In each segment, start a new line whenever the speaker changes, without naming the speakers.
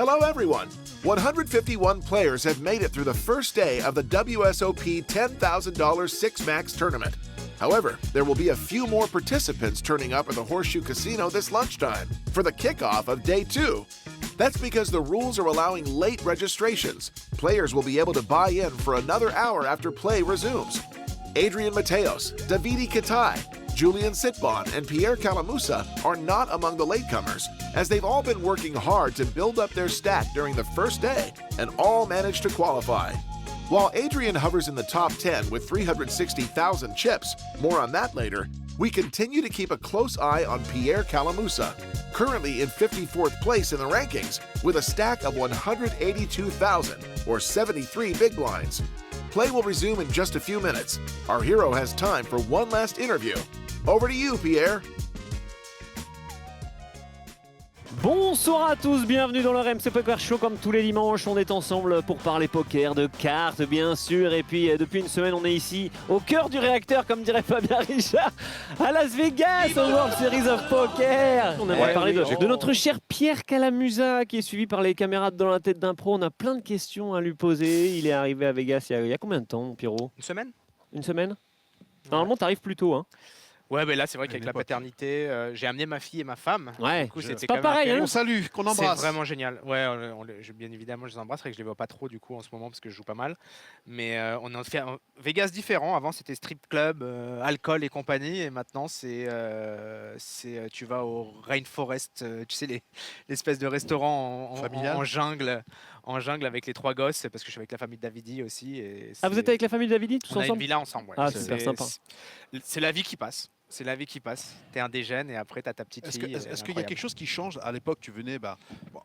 Hello everyone! 151 players have made it through the first day of the WSOP $10,000 Six Max tournament. However, there will be a few more participants turning up at the Horseshoe Casino this lunchtime for the kickoff of Day 2. That's because the rules are allowing late registrations. Players will be able to buy in for another hour after play resumes. Adrian Mateos, Davide Katai, Julian Sitbon, and Pierre Calamusa are not among the latecomers, as they've all been working hard to build up their stack during the first day and all managed to qualify. While Adrian hovers in the top 10 with 360,000 chips, more on that later, we continue to keep a close eye on Pierre Calamusa, currently in 54th place in the rankings with a stack of 182,000 or 73 big blinds. Play will resume in just a few minutes. Our hero has time for one last interview. Over to you, Pierre.
Bonsoir à tous, bienvenue dans le RMC Poker Show. Comme tous les dimanches, on est ensemble pour parler poker, de cartes bien sûr. Et puis depuis une semaine, on est ici au cœur du réacteur, comme dirait Fabien Richard, à Las Vegas, au World Series of Poker. On aimerait parler de notre cher Pierre Calamusa, qui est suivi par les caméras dans la tête d'un pro. On a plein de questions à lui poser. Il est arrivé à Vegas il y a combien de temps, mon Pierrot?
Une semaine.
Une semaine? Normalement, tu arrives plus tôt, hein.
Ouais, mais là, c'est vrai qu'avec la paternité, j'ai amené ma fille et ma femme.
Ouais,
du coup,
c'est pas pareil. Hein.
On salue, qu'on embrasse.
C'est vraiment génial. Ouais, bien évidemment, je les embrasse, c'est que je les vois pas trop du coup en ce moment parce que je joue pas mal. Mais on a fait un Vegas différent. Avant, c'était strip club, alcool et compagnie, et maintenant, c'est tu vas au Rainforest, tu sais l'espèce de restaurant en jungle. En jungle avec les 3 gosses, parce que je suis avec la famille de Davidi aussi.
Ah, vous êtes avec la famille de Davidi, tous
ensemble? On a une
ensemble
villa ensemble, ouais.
Ah, c'est super sympa.
C'est la vie qui passe. C'est la vie qui passe. T'es indigène et après t'as ta petite fille.
Est-ce qu'il y a quelque chose qui change? À l'époque, tu venais, bon,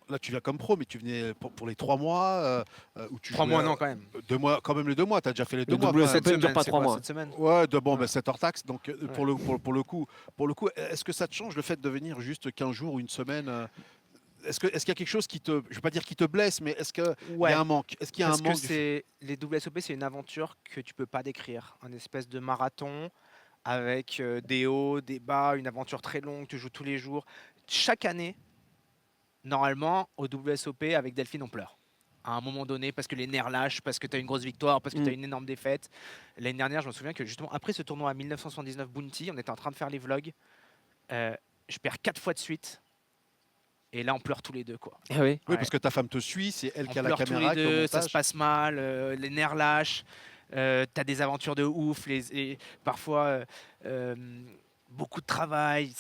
là tu viens comme pro, mais tu venais pour les 3 mois. Où tu
3 mois, non, quand même.
2 mois, quand même les 2 mois. T'as déjà fait les 2 mois.
Le WSOP ne dure pas 3 mois.
Cette semaine.
Ouais, bon, 7 hors taxe. Donc pour le coup, est-ce que ça te change le fait de venir juste 15 jours ou une semaine? Est-ce qu'il y a quelque chose qui te, je vais pas dire qui te blesse, mais est-ce qu'il y a un manque? Est-ce qu'il y a un manque?
Les WSOP, c'est une aventure que tu peux pas décrire, un espèce de marathon avec des hauts, des bas, une aventure très longue, tu joues tous les jours. Chaque année, normalement, au WSOP, avec Delphine, on pleure. À un moment donné, parce que les nerfs lâchent, parce que tu as une grosse victoire, parce que tu as une énorme défaite. L'année dernière, je me souviens que justement, après ce tournoi à 1979 Bounty, on était en train de faire les vlogs. Je perds 4 fois de suite. Et là, on pleure tous les deux, quoi.
Ah oui.
Oui, parce que ta femme te suit, c'est elle qui a la caméra.
Tous les deux, ça se passe mal, les nerfs lâchent, t'as des aventures de ouf, parfois beaucoup de travail.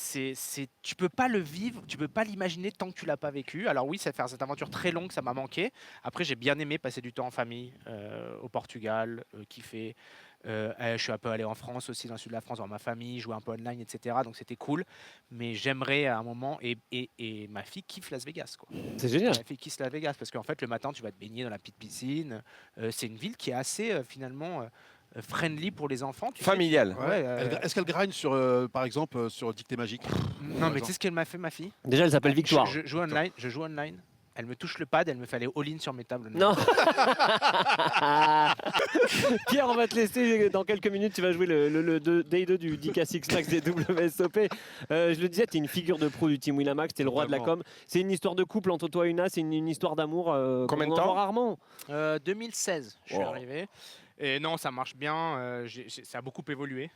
Tu peux pas le vivre, tu peux pas l'imaginer tant que tu l'as pas vécu. Alors oui, ça fait cette aventure très longue, ça m'a manqué. Après, j'ai bien aimé passer du temps en famille, au Portugal, kiffer. Je suis un peu allé en France aussi, dans le sud de la France, voir ma famille, jouer un peu online, etc. Donc c'était cool. Mais j'aimerais à un moment, et ma fille kiffe Las Vegas, quoi.
C'est génial.
Ma fille kiffe Las Vegas parce qu'en fait, le matin, tu vas te baigner dans la petite piscine. C'est une ville qui est assez, finalement, friendly pour les enfants.
Familiale.
Ouais, est-ce qu'elle grind sur, par exemple, sur Dictée Magique?
Non, mais tu sais ce qu'elle m'a fait, ma fille?
Déjà, elle s'appelle Victoire.
Je joue online. Elle me touche le pad, elle me fait aller all-in sur mes tables.
Non. Pierre, on va te laisser dans quelques minutes. Tu vas jouer le Day 2 du DK Six Max des WSOP. Je le disais, tu es une figure de pro du team Winamax, tu es le roi de la com. C'est une histoire de couple entre toi et Una, c'est une histoire d'amour.
Combien de temps?
Rarement.
2016, je suis arrivé. Et non, ça marche bien. Ça a beaucoup évolué.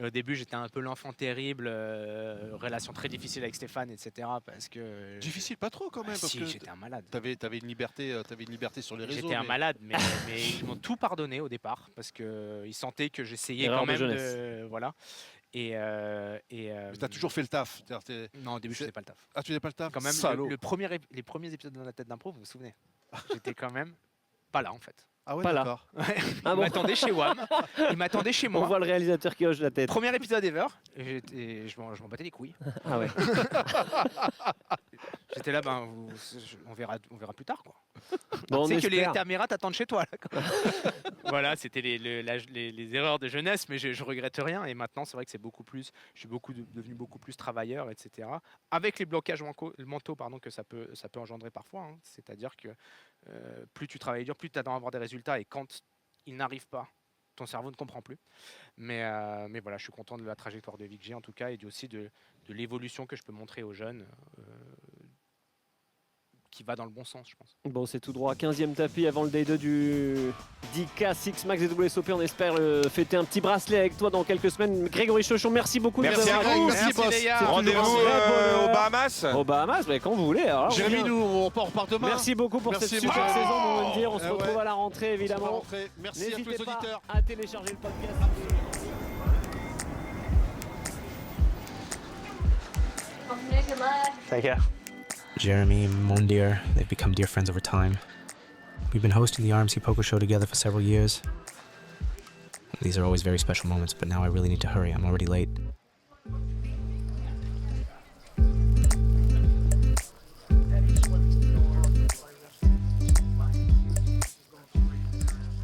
Au début, j'étais un peu l'enfant terrible, relation très difficile avec Stéphane, etc. Parce que
difficile, pas trop quand même. Parce que
j'étais un malade.
T'avais une liberté sur les réseaux.
J'étais un malade, mais ils m'ont tout pardonné au départ parce qu'ils sentaient que j'essayais quand même de voilà. Mais
t'as toujours fait le taf.
Non, au début, je faisais pas le taf.
Ah, tu faisais pas le taf?
Quand même, les premiers épisodes de la tête d'impro, vous vous souvenez? J'étais quand même pas là en fait.
Ah ouais,
pas là.
Ouais.
Ah
il
bon
m'attendait chez WAM, il m'attendait chez moi.
On voit le réalisateur qui hoche la tête.
Premier épisode ever, je m'en battais les couilles.
Ah ouais.
J'étais là, on verra plus tard, quoi.
Bon,
tu sais que les caméras t'attendent chez toi. Là, voilà, c'était les erreurs de jeunesse, mais je regrette rien. Et maintenant, c'est vrai que je suis devenu beaucoup plus travailleur, etc. Avec les blocages mentaux, que ça peut engendrer parfois. Hein. C'est-à-dire que plus tu travailles dur, plus tu attends à avoir des résultats. Et quand ils n'arrivent pas, ton cerveau ne comprend plus. Mais voilà, je suis content de la trajectoire de vie que j'ai en tout cas, et aussi de l'évolution que je peux montrer aux jeunes qui va dans le bon sens, je pense.
Bon, c'est tout droit. 15e tapis avant le Day 2 du 10K 6 Max des WSOP. On espère fêter un petit bracelet avec toi dans quelques semaines. Grégory Chochon, merci beaucoup.
Merci à vous.
Merci les gars.
Rendez-vous aux Bahamas.
Aux Bahamas, mais quand vous voulez. Alors,
Jérémy, nous, on repart demain.
merci beaucoup pour
Merci
cette super
beaucoup.
saison, mon bon dire. On se
Eh
retrouve
ouais.
à la rentrée, évidemment.
Merci à tous
N'hésitez
les
pas
auditeurs.
à télécharger le podcast.
Take care. Jeremy, Mondir, they've become dear friends over time. We've been hosting the RMC Poker Show together for several years. These are always very special moments, but now I really need to hurry. I'm already late.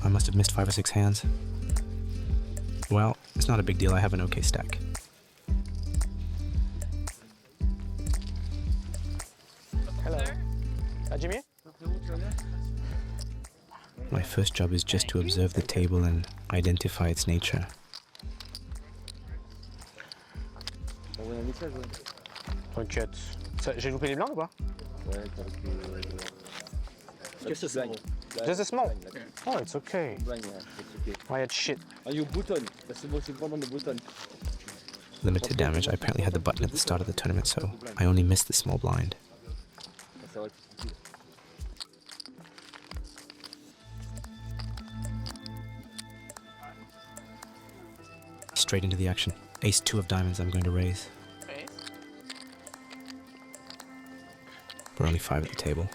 I must have missed 5 or 6 hands. Well, it's not a big deal. I have an okay stack. Hello. Jimmy? My first job is just to observe the table and identify its nature. T'inquiète. J'ai loupé les blindes ou pas? Just a small. Just a small? Oh, it's okay. Quiet shit.
You button. That's the most important, the button.
Limited damage. I apparently had the button at the start of the tournament, so I only missed the small blind. Straight into the action. Ace 2 of diamonds I'm going to raise. We're only 5 at the table.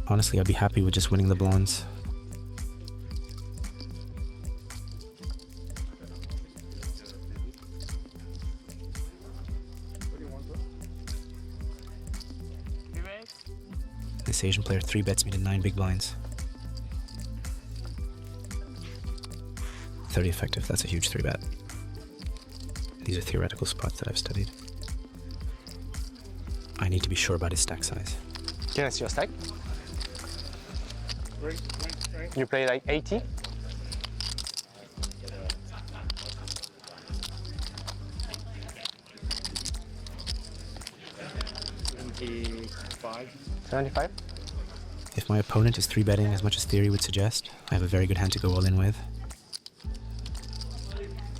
Honestly, I'd be happy with just winning the blinds. This Asian player 3-bets me to 9 big blinds. 30 effective, that's a huge 3-bet. These are theoretical spots that I've studied. I need to be sure about his stack size.
Can I see your stack? You play like 80? $75?
If my opponent is 3-betting as much as theory would suggest, I have a very good hand to go all in with.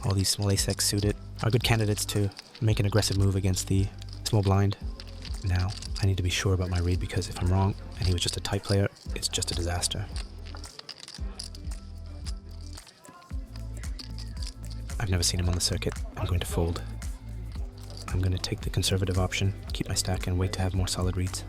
All these small ace-X suited are good candidates to make an aggressive move against the small blind. Now, I need to be sure about my read because if I'm wrong and he was just a tight player, it's just a disaster. I've never seen him on the circuit. I'm going to fold. I'm going to take the conservative option, keep my stack, and wait to have more solid reads.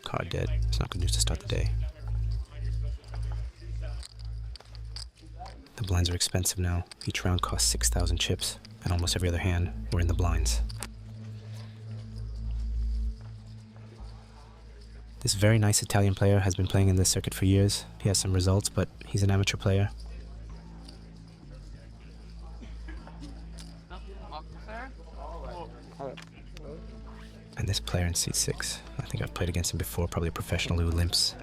Card dead. It's not good news to start the day. The blinds are expensive now. Each round costs 6,000 chips, and almost every other hand, we're in the blinds. This very nice Italian player has been playing in this circuit for years. He has some results, but he's an amateur player. And this player in C6, I think I've played against him before, probably a professional who limps.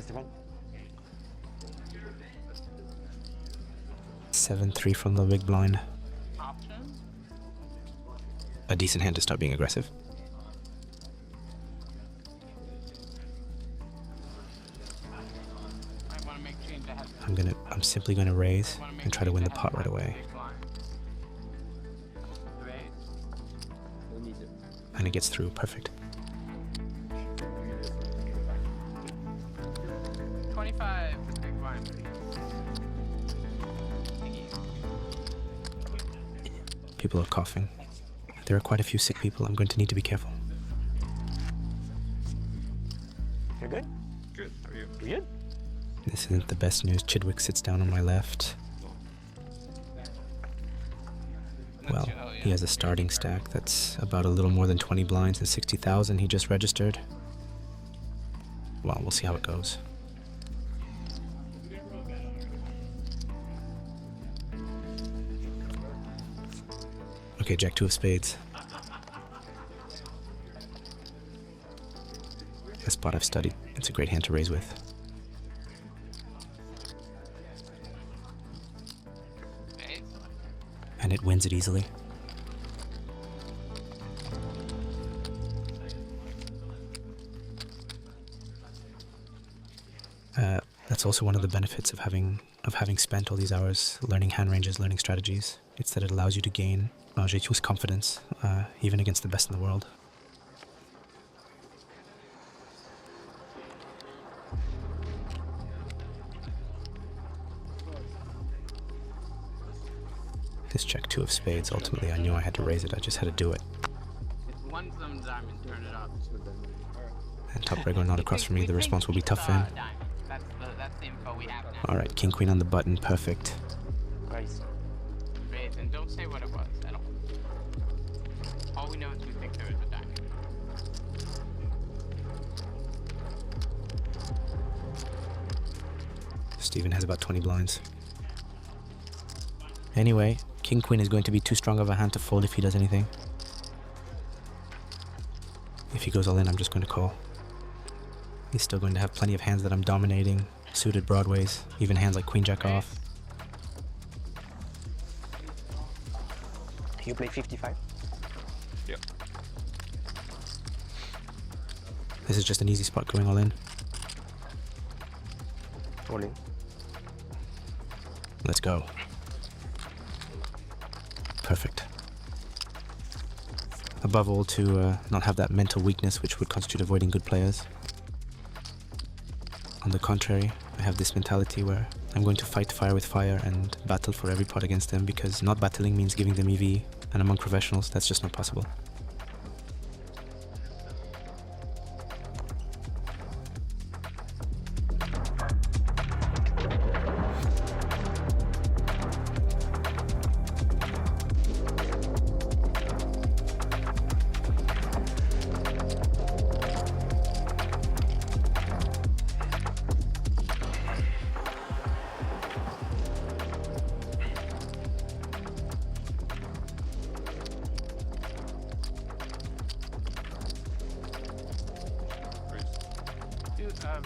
7-3 from the big blind. A decent hand to start being aggressive. I'm simply gonna raise and try to win the pot right away. And it gets through, perfect.
25 for the big blind.
People are coughing. There are quite a few sick people. I'm going to need to be careful.
You're good?
Good. How are you?
You good?
This isn't the best news. Chidwick sits down on my left. Well, he has a starting stack that's about a little more than 20 blinds and 60,000 he just registered. well, we'll see how it goes. Okay, Jack 2 of spades. A spot I've studied. It's a great hand to raise with. And it wins it easily. That's also one of the benefits of having spent all these hours learning hand ranges, learning strategies. It's that it allows you to gain J2's confidence, even against the best in the world. This Jack 2 of spades, ultimately I knew I had to raise it, I just had to do it.
One some diamond, turn it up.
And top regular not across from me, the response will be tough for him.
That's the info we have now.
Alright, king queen on the button, perfect.
Raise.
Raise, and don't say what it was at all. All we know is we think there was a diamond.
Steven has about 20 blinds. Anyway, king queen is going to be too strong of a hand to fold if he does anything. If he goes all in, I'm just going to call. He's still going to have plenty of hands that I'm dominating, suited broadways, even hands like queen jack off.
You play 55?
Yeah.
This is just an easy spot going all in.
All in.
Let's go. Perfect. Above all, to not have that mental weakness which would constitute avoiding good players. On the contrary, I have this mentality where I'm going to fight fire with fire and battle for every pot against them, because not battling means giving them EV, and among professionals that's just not possible.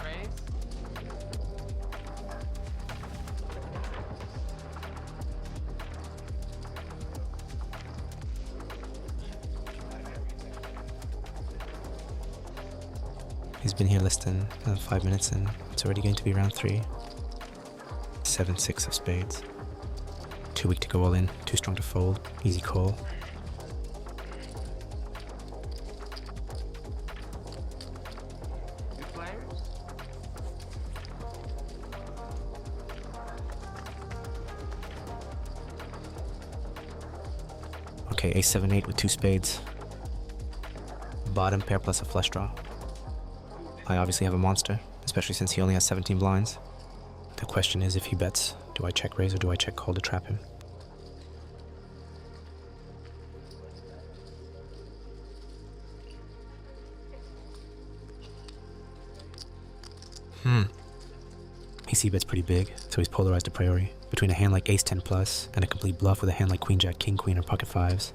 Raise.
He's been here less than 5 minutes and it's already going to be round 3. 7-6 of spades. Too weak to go all in, too strong to fold, easy call.
Good players.
Okay, ace 7-8 with 2 spades. Bottom pair plus a flush draw. I obviously have a monster, especially since he only has 17 blinds. The question is, if he bets, do I check raise or do I check call to trap him? He c-bets pretty big, so he's polarized a priori between a hand like ace 10 plus and a complete bluff with a hand like queen jack, king queen, or pocket fives.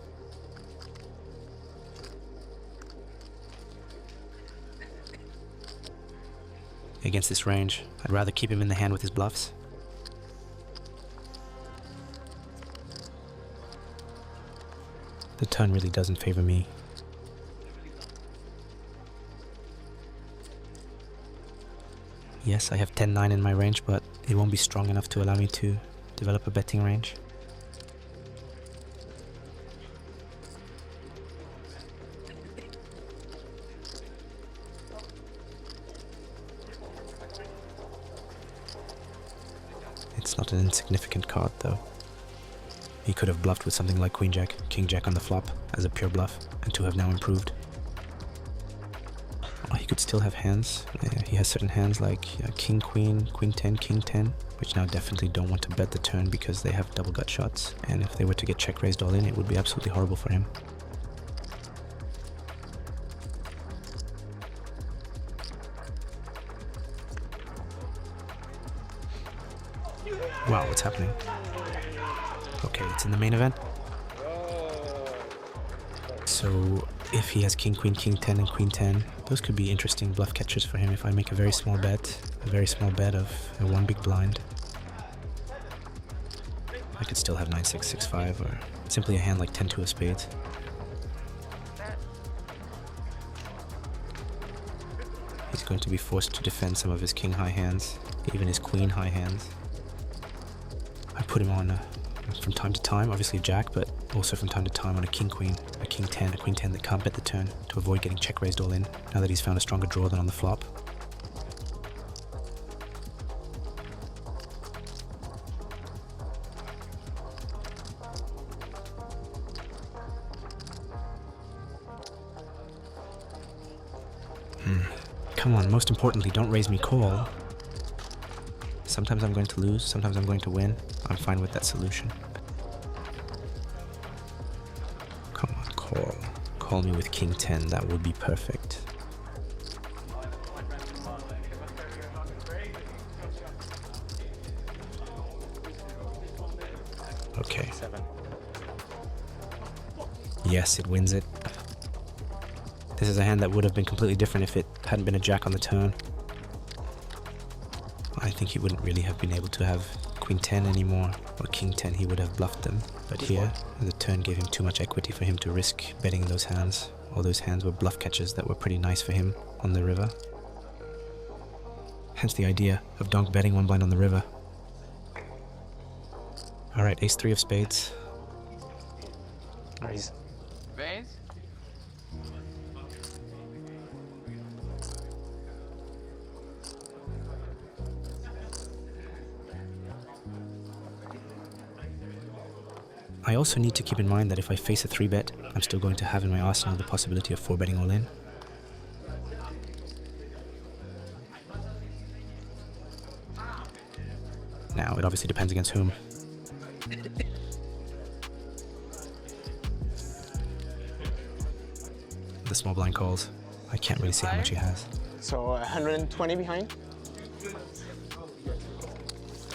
Against this range, I'd rather keep him in the hand with his bluffs. The turn really doesn't favor me. Yes, I have 10-9 in my range, but it won't be strong enough to allow me to develop a betting range. It's not an insignificant card, though. He could have bluffed with something like queen jack, king jack on the flop as a pure bluff, and to have now improved. He could still have hands. He has certain hands like king queen, queen 10, king 10, which now definitely don't want to bet the turn because they have double gut shots, and if they were to get check raised all in, it would be absolutely horrible for him. Wow, what's happening? Okay, it's in the main event. So if he has king, queen, king 10, and queen 10, those could be interesting bluff catchers for him if I make a very small bet of one big blind. I could still have 9, 6, 6, 5, or simply a hand like 10, 2 of spades. He's going to be forced to defend some of his king high hands, even his queen high hands. I put him on from time to time, obviously a jack, but also from time to time on a king queen, a king 10, a queen 10 that can't bet the turn to avoid getting check raised all in, now that he's found a stronger draw than on the flop. Come on, most importantly, don't raise me call. Sometimes I'm going to lose, sometimes I'm going to win. I'm fine with that solution. Come on, call. Call me with king 10, that would be perfect. Okay.
7.
Yes, it wins it. This is a hand that would have been completely different if it hadn't been a jack on the turn. I think he wouldn't really have been able to have queen 10 anymore, or king 10, he would have bluffed them. But here, the turn gave him too much equity for him to risk betting those hands. All those hands were bluff catches that were pretty nice for him on the river. Hence the idea of donk betting one blind on the river. Alright, ace 3 of spades.
Raise.
Raise?
I also need to keep in mind that if I face a 3-bet, I'm still going to have in my arsenal the possibility of 4-betting all in. Now, it obviously depends against whom. The small blind calls. I can't really see how much he has.
So 120 behind.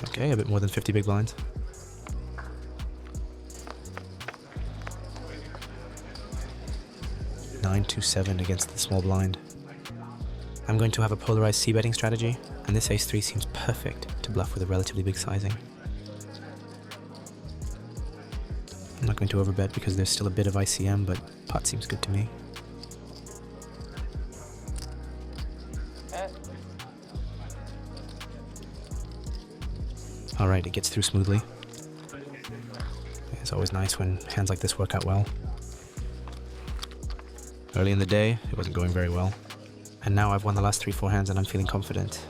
Okay, a bit more than 50 big blinds. Nine, 2, 7 against the small blind. I'm going to have a polarized c-betting strategy, and this ace 3 seems perfect to bluff with a relatively big sizing. I'm not going to overbet because there's still a bit of ICM, but pot seems good to me. Alright, it gets through smoothly. It's always nice when hands like this work out well. Early in the day, it wasn't going very well. And now I've won the last 3-4 hands and I'm feeling confident.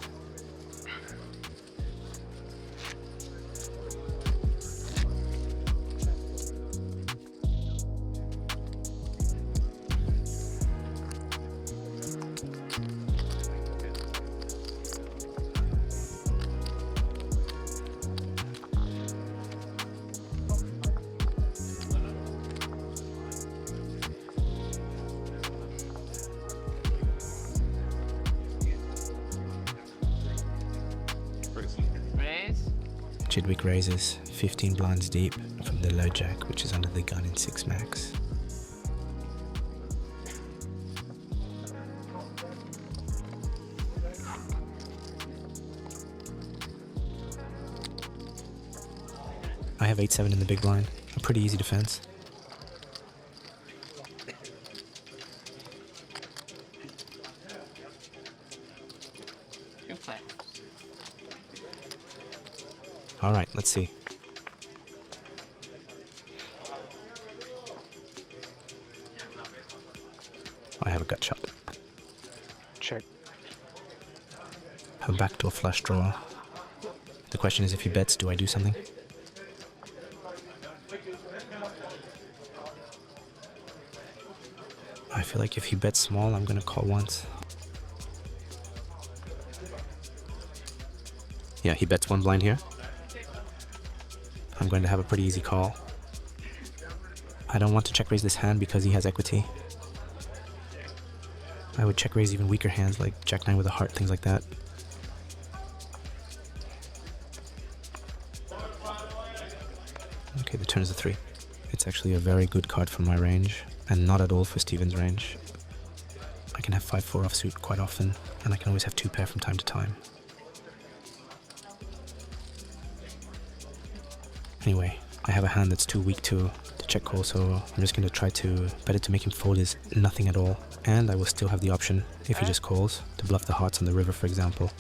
Chidwick raises 15 blinds deep from the low jack, which is under the gun in 6 max. I have 8-7 in the big blind, a pretty easy defense.
Good play.
Alright, let's see. I have a gut shot.
Check.
Have a backdoor flush draw. The question is, if he bets, do I do something? I feel like if he bets small, I'm gonna call once. Yeah, he bets one blind here. I'm going to have a pretty easy call. I don't want to check raise this hand because he has equity. I would check raise even weaker hands like Jack 9 with a heart, things like that. Okay, the turn is a 3. It's actually a very good card for my range, and not at all for Steven's range. I can have 5-4 offsuit quite often, and I can always have 2 pair from time to time. Anyway, I have a hand that's too weak to check call, so I'm just going to try to bet it to make him fold his nothing at all. And I will still have the option, if he just calls, to bluff the hearts on the river, for example.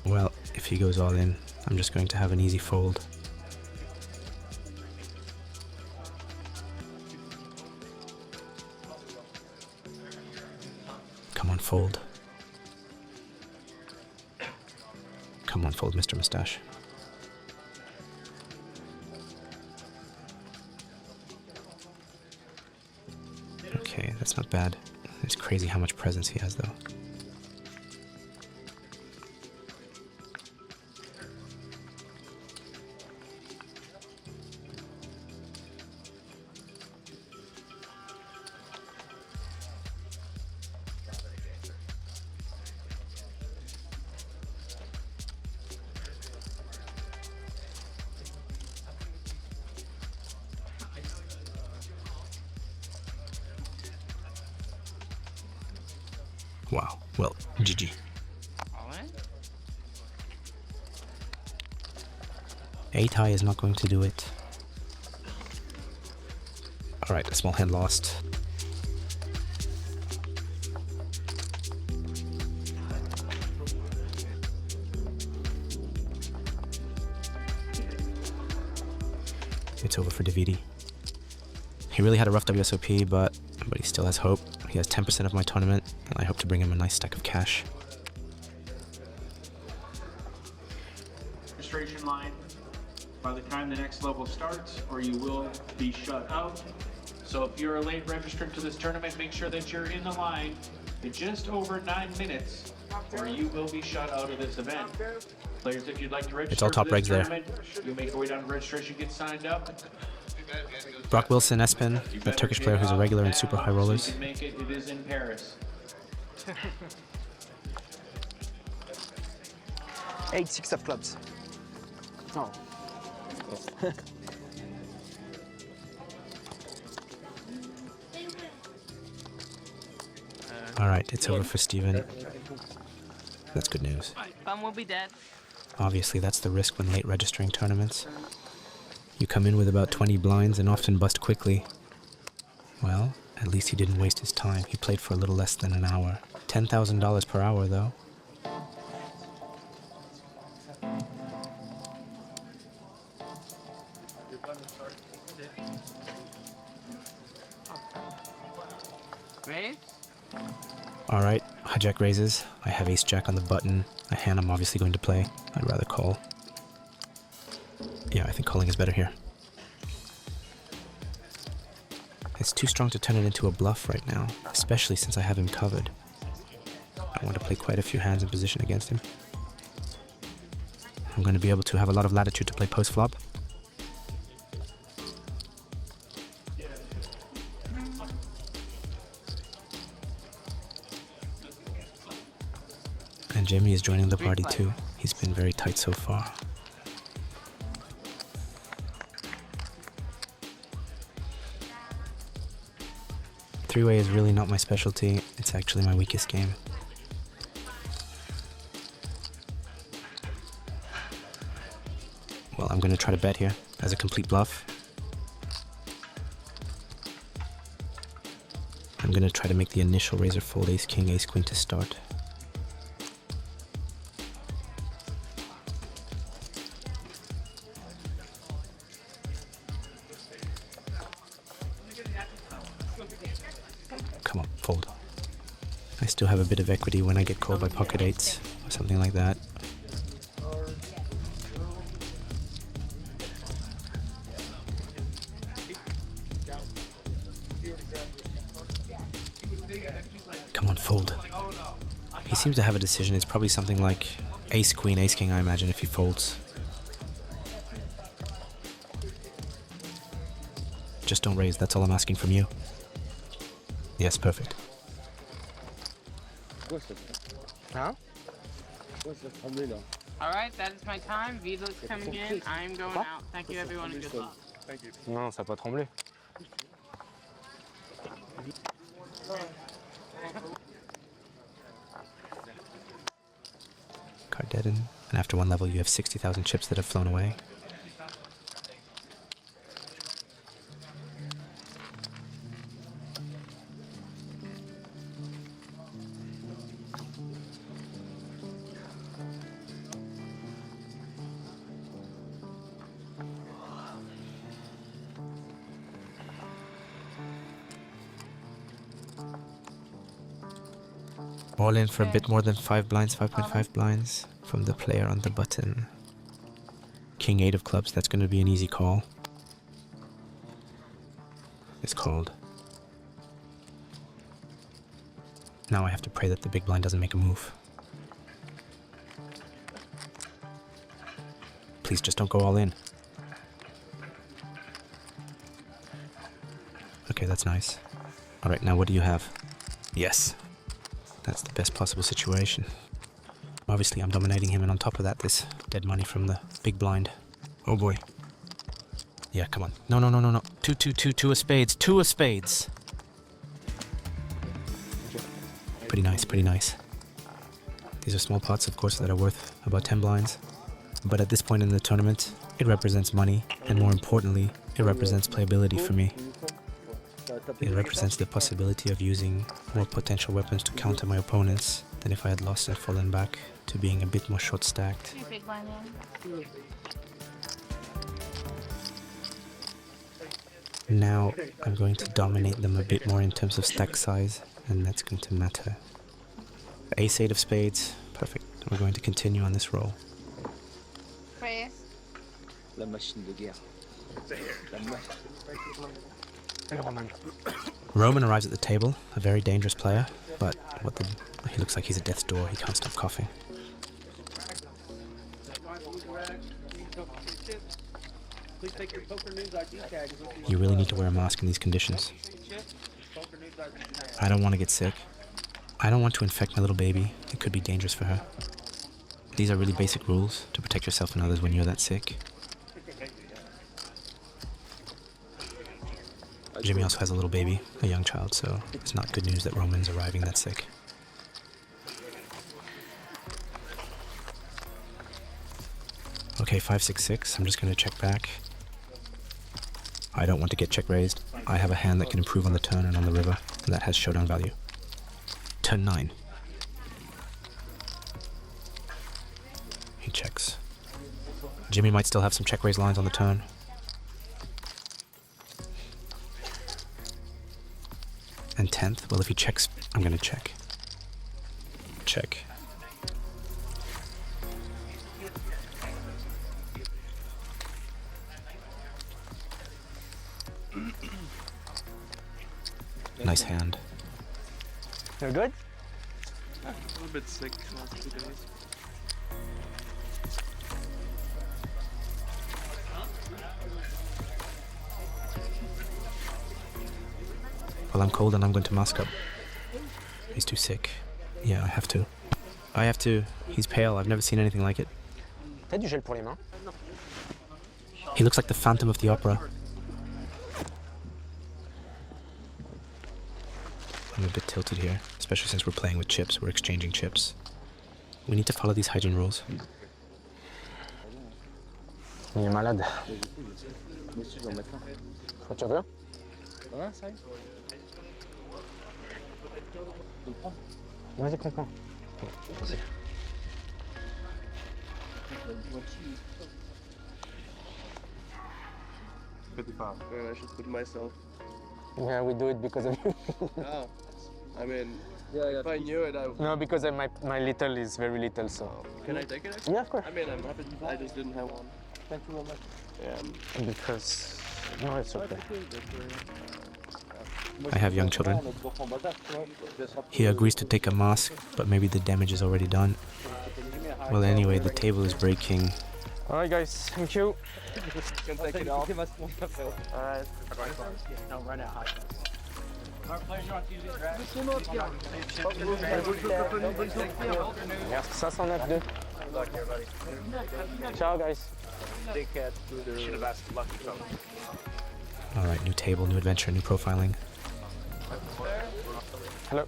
Well, if he goes all in, I'm just going to have an easy fold. Come on, fold. Come on, fold, Mr. Mustache. Okay, that's not bad. It's crazy how much presence he has, though. Wow, well, GG.
All in?
8 high is not going to do it. Alright, a small hand lost. It's over for Davidi. He really had a rough WSOP, but he still has hope. He has 10% of my tournament, and I hope to bring him a nice stack of cash.
Registration line by the time the next level starts, or you will be shut out. So if you're a late registrant to this tournament, make sure that you're in the line in just over 9 minutes, or you will be shut out of this event. Players, if you'd like to register,
it's all top regs there.
You make your way down to registration, get signed up.
Brock Wilson, Espen, the Turkish player who's a regular in super high rollers.
Make it. It is in Paris.
8-6 of clubs. Oh.
Alright, it's over for Steven. That's good news.
Bum will be dead.
Obviously, that's the risk when late registering tournaments. You come in with about 20 blinds and often bust quickly. Well, at least he didn't waste his time. He played for a little less than an hour. $10,000 per hour, though.
Raise?
Alright, hijack raises. I have ace-jack on the button. A hand I'm obviously going to play. I'd rather call. Yeah, I think calling is better here. It's too strong to turn it into a bluff right now, especially since I have him covered. I want to play quite a few hands in position against him. I'm going to be able to have a lot of latitude to play post-flop. And Jamie is joining the party too. He's been very tight so far. Three-way is really not my specialty. It's actually my weakest game. Well, I'm going to try to bet here as a complete bluff. I'm going to try to make the initial razor fold ace-king, ace-queen to start. Come on, fold. I still have a bit of equity when I get called by pocket eights or something like that. Come on, fold. He seems to have a decision. It's probably something like ace-queen, ace-king, I imagine, if he folds. Just don't raise, that's all I'm asking from you. Yes, perfect.
Pourquoi ça
Hein?
Pourquoi ça tremblait là?
Alright, that is my time. Vida's coming in. I'm going out. Thank you, everyone, and good luck.
Non, ça n'a pas tremblé.
Card deadened, and after one level you have 60,000 chips that have flown away. All in for a bit more than 5 blinds, 5.5 blinds from the player on the button. King 8 of clubs, that's going to be an easy call. It's called. Now I have to pray that the big blind doesn't make a move. Please just don't go all in. Okay, that's nice. Alright, now what do you have? Yes. That's the best possible situation. Obviously, I'm dominating him, and on top of that, this dead money from the big blind. Oh boy. Yeah, come on. No, no, no, no, no. Two of spades. 2 of spades. Pretty nice, pretty nice. These are small pots, of course, that are worth about 10 blinds. But at this point in the tournament, it represents money, and more importantly, it represents playability for me. It represents the possibility of using more potential weapons to counter my opponents than if I had lost and fallen back to being a bit more short-stacked. Now I'm going to dominate them a bit more in terms of stack size, and that's going to matter. Ace 8 of spades, perfect. We're going to continue on this roll.
La machine de guerre. La
Roman arrives at the table, a very dangerous player, but he looks like he's at death's door. He can't stop coughing. You really need to wear a mask in these conditions. I don't want to get sick. I don't want to infect my little baby. It could be dangerous for her. These are really basic rules to protect yourself and others when you're that sick. Jimmy also has a little baby, a young child, so it's not good news that Roman's arriving that sick. Okay, 5-6-6. I'm just going to check back. I don't want to get check raised. I have a hand that can improve on the turn and on the river, and that has showdown value. Turn 9. He checks. Jimmy might still have some check raise lines on the turn. And 10th, well, if he checks, I'm going to check. Check. Nice hand.
You're good?
A little bit sick the last 2 days.
Well, I'm cold and I'm going to mask up. He's too sick. Yeah, I have to. He's pale. I've never seen anything like it.
T'as du gel pour les mains?
He looks like the Phantom of the Opera. I'm a bit tilted here, especially since we're playing with chips. We're exchanging chips. We need to follow these hygiene rules.
Il est malade. Quoi, tu veux? Vas-y, comprends. Vas-y.
I should put myself.
Yeah, we do it because of you.
Oh, I mean, if I knew it, I would.
No, because my little is very little, so.
Can I take it?
Yeah, of course.
I mean, I'm happy. I just didn't have one.
Thank you very much.
Yeah.
Because. No, it's okay.
I have young children. He agrees to take a mask, but maybe the damage is already done. Well, anyway, the table is breaking.
Alright, guys, thank you.
You can take it off. Alright.
Merci 509-2. Ciao, guys.
All right, new table, new adventure, new profiling.
Hello.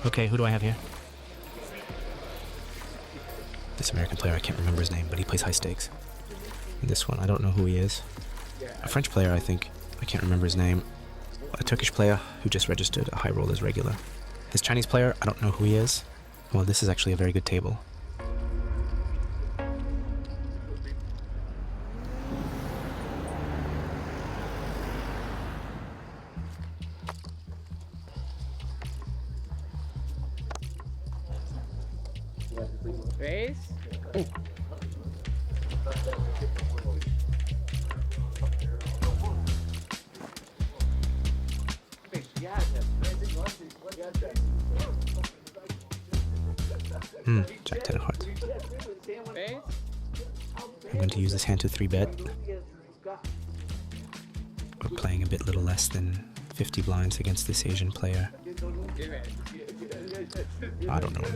Okay, who do I have here? This American player, I can't remember his name, but he plays high stakes. And this one, I don't know who he is. A French player, I think. I can't remember his name. A Turkish player who just registered a high roll as regular. His Chinese player, I don't know who he is. Well, this is actually a very good table.
Raise.
Jack 10 of hearts. I'm going to use this hand to 3-bet. We're playing a bit little less than 50 blinds against this Asian player. I don't know.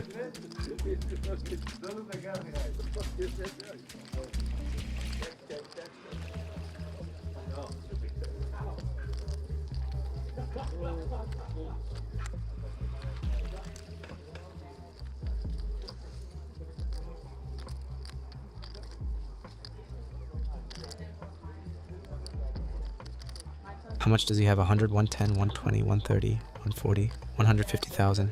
How much does he have? 100, 110, 120, 130, 140, 150,000.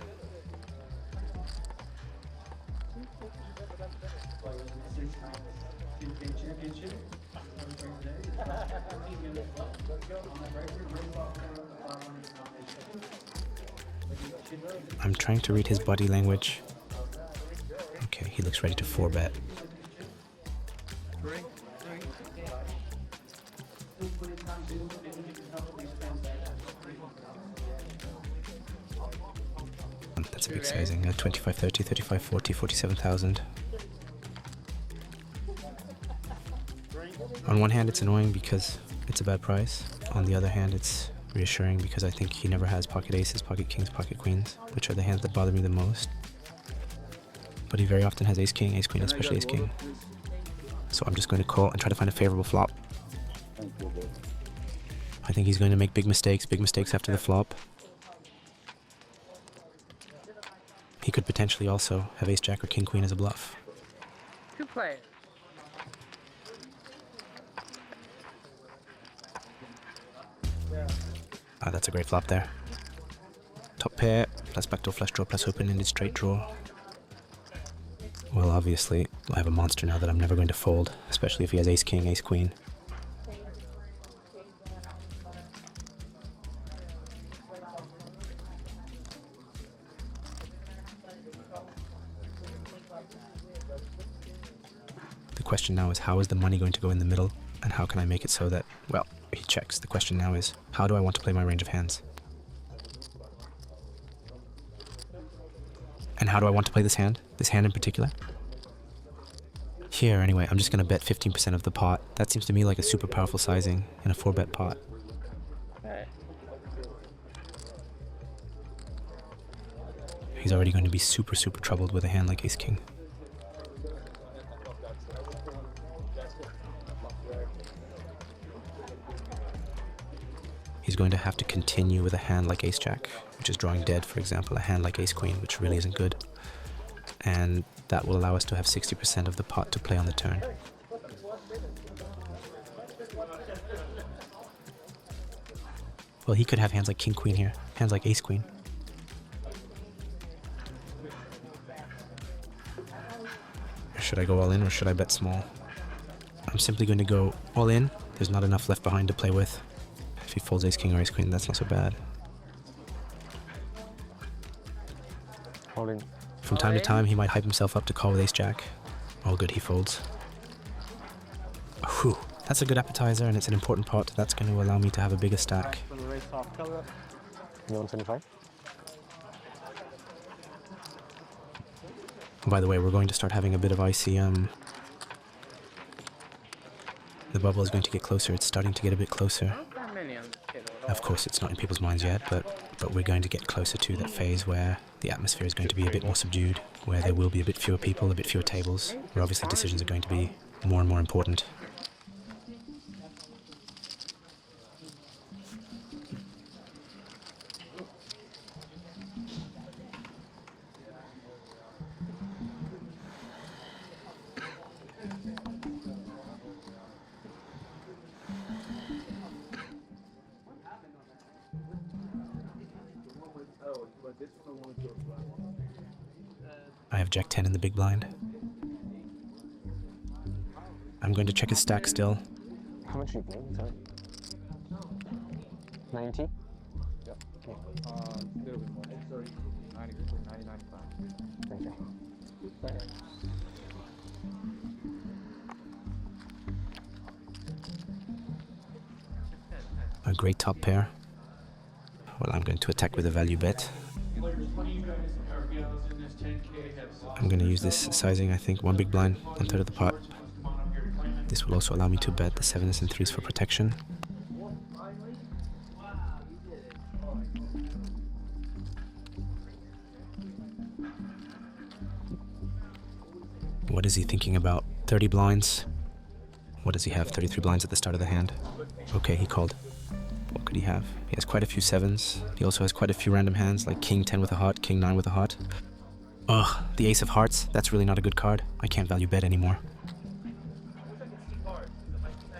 I'm trying to read his body language. Okay, he looks ready to 4-bet. That's a big sizing. 25, 30, 35, 40, 47,000. On one hand, it's annoying because it's a bad price. On the other hand, it's reassuring because I think he never has pocket aces, pocket kings, pocket queens, which are the hands that bother me the most. But he very often has ace king, especially ace king. So I'm just going to call and try to find a favorable flop. I think he's going to make big mistakes after the flop. He could potentially also have ace jack or king queen as a bluff.
Two players.
Ah, that's a great flop there. Top pair, plus backdoor flush draw, plus open-ended straight draw. Well, obviously, I have a monster now that I'm never going to fold, especially if he has ace king, ace queen. The question now is, how is the money going to go in the middle, and how can I make it so that, well, he checks. The question now is, how do I want to play my range of hands? And how do I want to play this hand? This hand in particular? Here, anyway, I'm just going to bet 15% of the pot. That seems to me like a super powerful sizing in a 4-bet pot. He's already going to be super troubled with a hand like ace king. He's going to have to continue with a hand like ace jack, which is drawing dead, for example, a hand like ace queen, which really isn't good. And that will allow us to have 60% of the pot to play on the turn. Well, he could have hands like king queen here, hands like ace queen. Or should I go all in, or should I bet small? I'm simply going to go all in. There's not enough left behind to play with. If he folds ace king or ace queen, that's not so bad.
All in.
From time to time, he might hype himself up to call with ace jack. All good, he folds. Whew, that's a good appetizer, and it's an important pot. That's going to allow me to have a bigger stack.
125.
By the way, we're going to start having a bit of ICM. The bubble is going to get closer. It's starting to get a bit closer. Of course, it's not in people's minds yet, but we're going to get closer to that phase where the atmosphere is going to be a bit more subdued, where there will be a bit fewer people, a bit fewer tables, where obviously decisions are going to be more and more important. I have Jack 10 in the big blind. I'm going to check his stack still.
How much are you playing? Sorry. 90? Yeah. Okay. A little bit more. Sorry. 99.5. Thank you.
A great top pair. Well, I'm going to attack with a value bet. I'm going to use this sizing, I think, 1 big blind, 1/3 of the pot. This will also allow me to bet the 7s and 3s for protection. What is he thinking about? 30 blinds? What does he have? 33 blinds at the start of the hand. Okay, he called. What could he have? He has quite a few 7s. He also has quite a few random hands, like King 10 with a heart, King 9 with a heart. Ugh, the Ace of Hearts. That's really not a good card. I can't value bet anymore.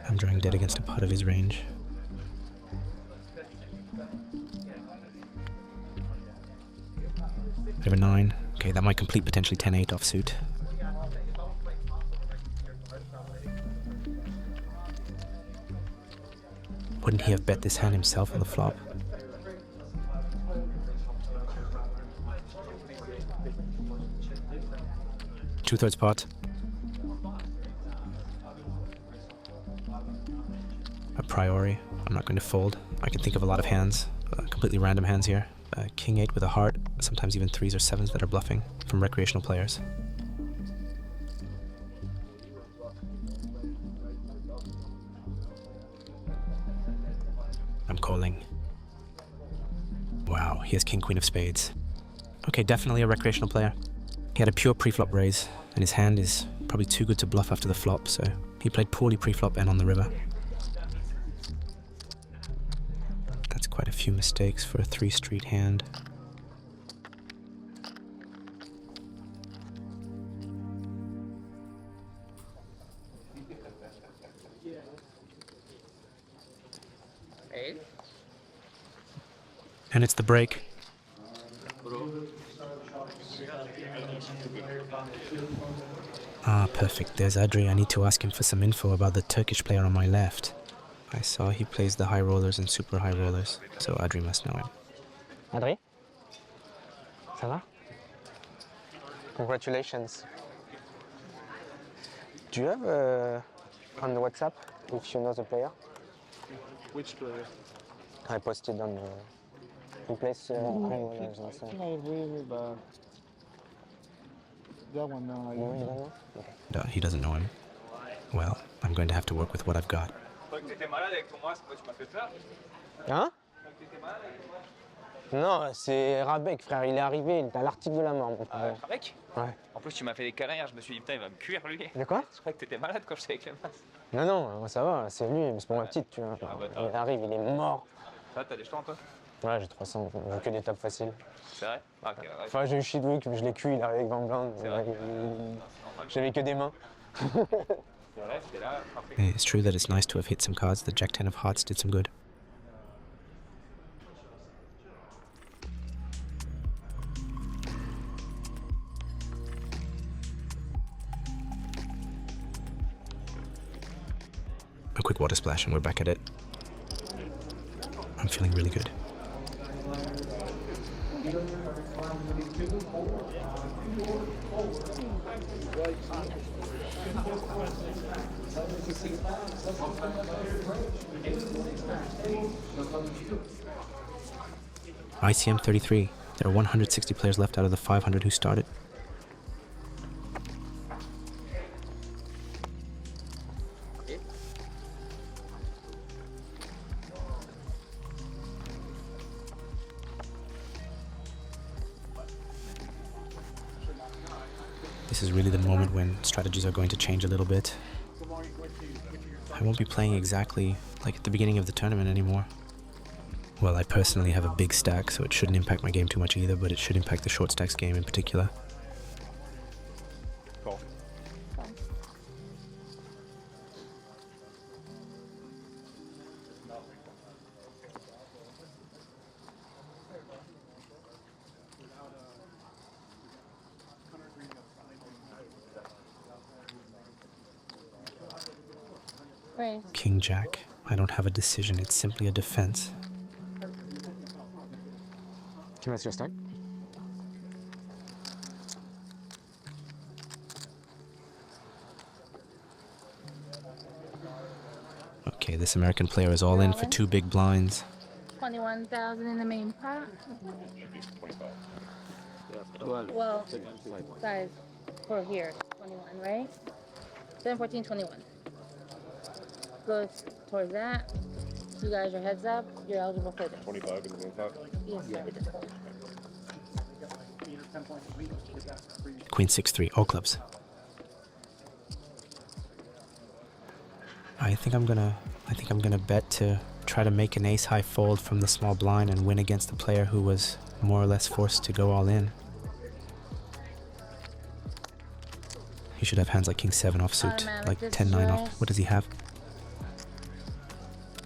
I'm drawing dead against a pot of his range. I have a 9. Okay, that might complete potentially 10-8 offsuit. Wouldn't he have bet this hand himself on the flop? Two-thirds pot. A priori. I'm not going to fold. I can think of a lot of hands, completely random hands here. King 8 with a heart, sometimes even 3s or 7s that are bluffing from recreational players. I'm calling. Wow, he has King Queen of Spades. Okay, definitely a recreational player. He had a pure pre-flop raise, and his hand is probably too good to bluff after the flop, so he played poorly pre-flop and on the river. That's quite a few mistakes for a 3-street hand. And it's the break. Ah, perfect. There's Adri. I need to ask him for some info about the Turkish player on my left. I saw he plays the high rollers and super high rollers, so Adri must know him.
Adri? Ça va? Congratulations. Do you have on the WhatsApp if you know the player?
Which player?
I posted on the... He plays high rollers also.
That one, no.
You don't know? Okay.
No, he doesn't know him. Well, I'm going to have to work with what I've got.
Hein? Non, c'est Rabec, frère, il est arrivé, il est à l'article de la mort, mon frère.
Rabec?
Ouais.
En plus, tu m'as fait des câlins hier, je me suis dit, putain, il va me cuire, lui.
De quoi?
Je croyais que t'étais malade quand j'étais avec les masses.
Non, non, ça va, c'est lui, mais c'est pour ma petite, tu vois. Il arrive, il est mort.
Ça, t'as des jetons, toi?
Ouais, j'ai 300, j'ai que des tables faciles.
C'est vrai? Ah, ok, ouais.
Enfin, j'ai eu Chidwick, mais je l'ai cuit, il arrive avec Van Blanc. J'avais que des mains.
It's true that it's nice to have hit some cards. The Jack 10 of Hearts did some good. A quick water splash and we're back at it. I'm feeling really good. ICM 33. There are 160 players left out of the 500 who started. This is really the moment when strategies are going to change a little bit. I won't be playing exactly like at the beginning of the tournament anymore. Well, I personally have a big stack, so it shouldn't impact my game too much either, but it should impact the short stacks game in particular.
Cool.
King Jack. I don't have a decision, it's simply a defense.
Can I see your stack?
Okay, this American player is all in for 2 big blinds.
21,000 in the main pot. Well, guys, for here, 21, right? 7, 14, 21. Go towards that. You guys are heads up. You're eligible for this.
25 in the main pot?
Yes, sir.
Queen 6-3, all clubs. I think I'm gonna bet to try to make an ace-high fold from the small blind and win against the player who was more or less forced to go all in. He should have hands like King 7 offsuit, like 10-9 off. What does he have?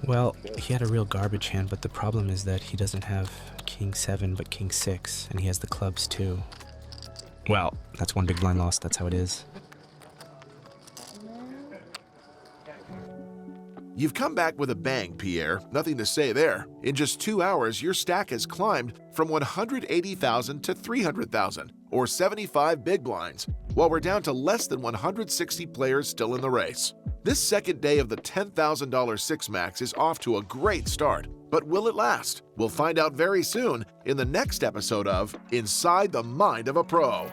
Well, he had a real garbage hand, but the problem is that he doesn't have King 7 but King 6, and he has the clubs too. Well, that's one big blind loss, that's how it is.
You've come back with a bang, Pierre. Nothing to say there. In just 2 hours, your stack has climbed from 180,000 to 300,000, or 75 big blinds, while we're down to less than 160 players still in the race. This second day of the $10,000 Six Max is off to a great start, but will it last? We'll find out very soon in the next episode of Inside the Mind of a Pro.